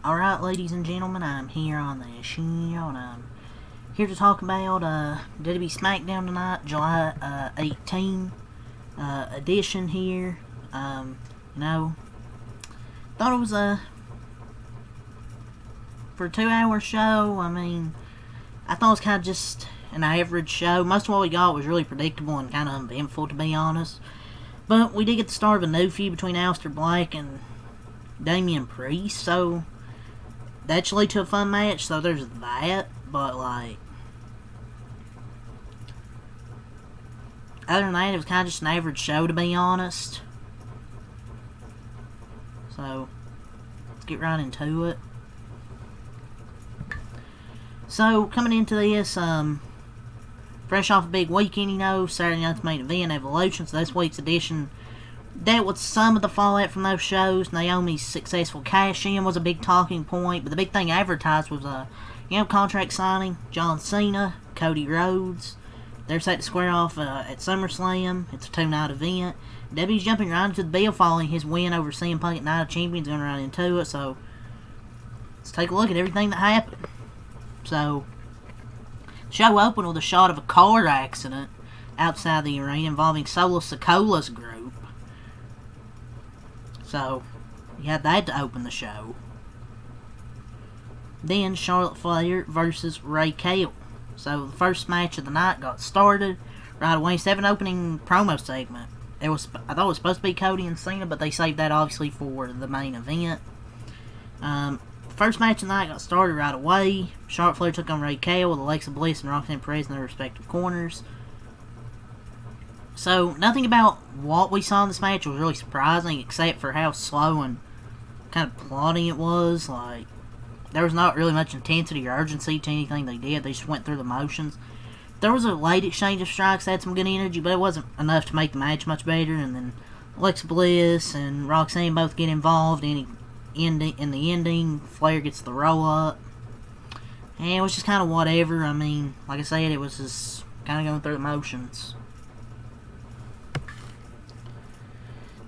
Alright, ladies and gentlemen, I'm here on the show, and I'm here to talk about WWE Smackdown tonight, July 18 edition here. Thought it was for a 2-hour show. I thought it was kind of just an average show. Most of what we got was really predictable and kind of uneventful, to be honest. But we did get the start of a new feud between Aleister Black and Damian Priest, so that should lead to a fun match, so there's that. But other than that, it was kind of just an average show, to be honest. So let's get right into it. So coming into this, fresh off a big weekend, Saturday night's main event, Evolution, so this week's edition dealt with some of the fallout from those shows. Naomi's successful cash-in was a big talking point, but the big thing advertised was contract signing. John Cena, Cody Rhodes, they're set to square off at SummerSlam. It's a 2-night event. WWE's jumping right into the bill following his win over CM Punk at Night of Champions, going right into it, so let's take a look at everything that happened. So, the show opened with a shot of a car accident outside the arena involving Solo Sikoa's group. So, you had that to open the show. Then, Charlotte Flair versus Raquel. So, the first match of the night got started right away. Instead of an opening promo segment, I thought it was supposed to be Cody and Cena, but they saved that obviously for the main event. First match of the night got started right away. Charlotte Flair took on Raquel with Alexa Bliss and Roxanne Perez in their respective corners. So, nothing about what we saw in this match was really surprising, except for how slow and kind of plodding it was. There was not really much intensity or urgency to anything they did. They just went through the motions. There was a late exchange of strikes that had some good energy, but it wasn't enough to make the match much better. And then Alexa Bliss and Roxanne both get involved in the ending. Flair gets the roll-up. And it was just kind of whatever. Like I said, it was just kind of going through the motions.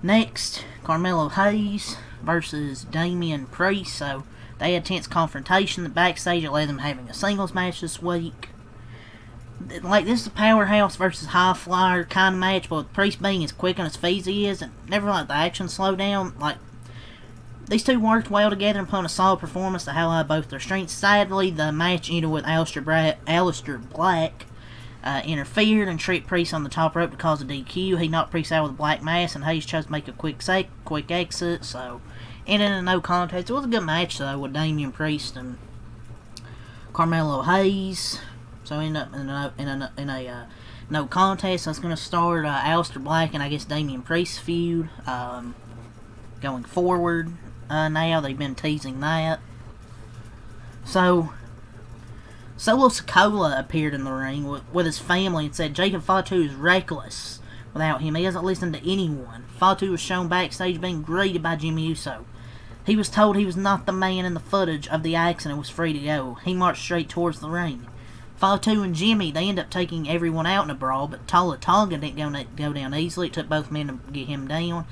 Next, Carmelo Hayes versus Damian Priest. So, they had a tense confrontation. The backstage, it led them having a singles match this week. This is a powerhouse versus high flyer kind of match, but with Priest being as quick on his feet as he is, and never let the action slow down. These two worked well together and put on a solid performance to highlight both their strengths. Sadly, the match ended with Aleister Black interfered and tripped Priest on the top rope to cause a DQ. He knocked Priest out with a black mass, and Hayes chose to make a quick exit, so ended in a no contest. It was a good match, though, with Damian Priest and Carmelo Hayes. So ended up in a no contest. So it's going to start Aleister Black and I guess Damian Priest's feud going forward. Now they've been teasing that. So Solo Sikoa appeared in the ring with his family and said Jacob Fatu is reckless without him. He doesn't listen to anyone. Fatu was shown backstage being greeted by Jimmy Uso. He was told he was not the man in the footage of the accident and was free to go. He marched straight towards the ring. Fatu and Jimmy, they end up taking everyone out in a brawl, but Tala Tonga didn't go down easily. It took both men to get him down.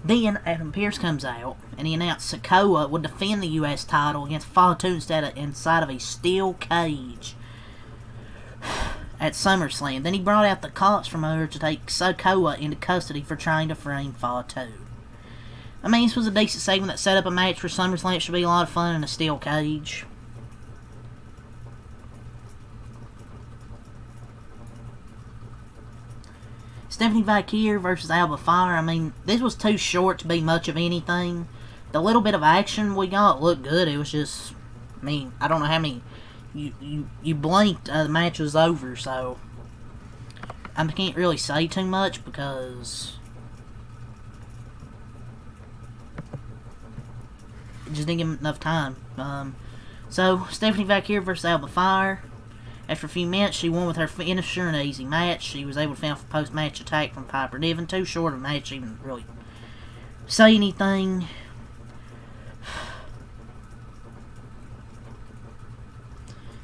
Then Adam Pearce comes out, and he announced Sikoa would defend the U.S. title against Fatu inside of a steel cage at SummerSlam. Then he brought out the cops from over to take Sikoa into custody for trying to frame Fatu. This was a decent segment that set up a match for SummerSlam. It should be a lot of fun in a steel cage. Stephanie Vaquer versus Alba Fire. This was too short to be much of anything. The little bit of action we got looked good. It was just, I don't know how many. You blinked, the match was over, so I can't really say too much because it just didn't give him enough time. So, Stephanie Vaquer versus Alba Fire. After a few minutes, she won with her finisher in an easy match. She was able to fend off a post-match attack from Piper Niven. Too short of a match to even really say anything.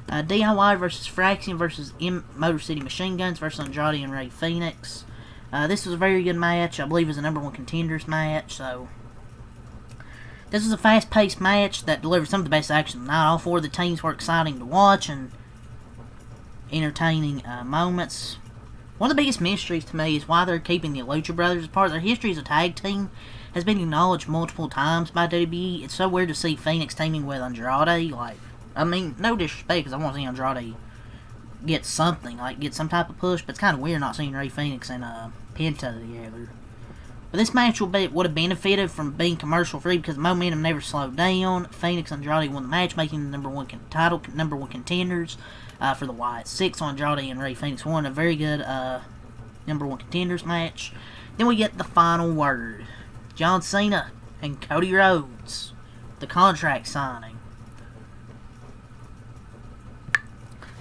DIY versus Fraction versus Motor City Machine Guns versus Andrade and Rey Fenix. This was a very good match. I believe it was a #1 contenders match, so This is a fast-paced match that delivered some of the best action of the night. All four of the teams were exciting to watch and entertaining moments. One of the biggest mysteries to me is why they're keeping the Lucha Brothers apart. Their history as a tag team has been acknowledged multiple times by WWE. It's so weird to see Phoenix teaming with Andrade. Like, I mean, no disrespect, because I want to see Andrade get something, like get some type of push, but it's kind of weird not seeing Rey Fenix and Penta together. But this match would have benefited from being commercial free because the momentum never slowed down. Phoenix and Andrade won the match, making the number one contenders for the Wyatt 6. Andrade and Rey Fenix won a very good number one contenders match. Then we get the final word: John Cena and Cody Rhodes, the contract signing.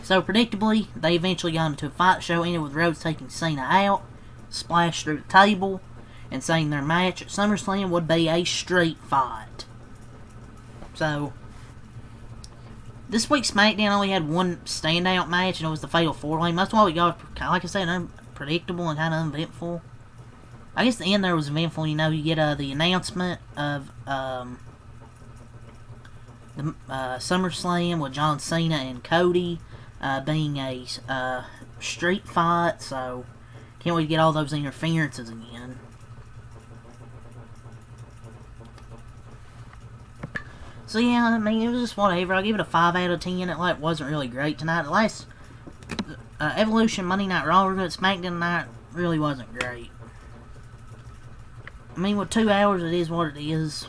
So predictably, they eventually got into a fight. The show ended with Rhodes taking Cena out, splashed through the table, and saying their match at SummerSlam would be a street fight. So, this week's SmackDown only had one standout match, and it was the Fatal 4-Way. Most of what we got was, like I said, unpredictable and kind of uneventful. I guess the end there was eventful. You know, you get the announcement of the SummerSlam with John Cena and Cody being a street fight, so can't wait to get all those interferences again. So yeah, I mean, it was just whatever. I'll give it a 5 out of 10. It wasn't really great tonight. The last Evolution Monday Night Raw, SmackDown night really wasn't great. I mean, with 2 hours, it is what it is.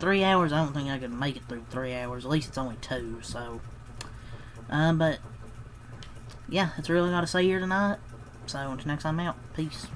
3 hours, I don't think I could make it through 3 hours. At least it's only 2, so. But, yeah, that's really all I got to say here tonight. So, until next time, I'm out. Peace.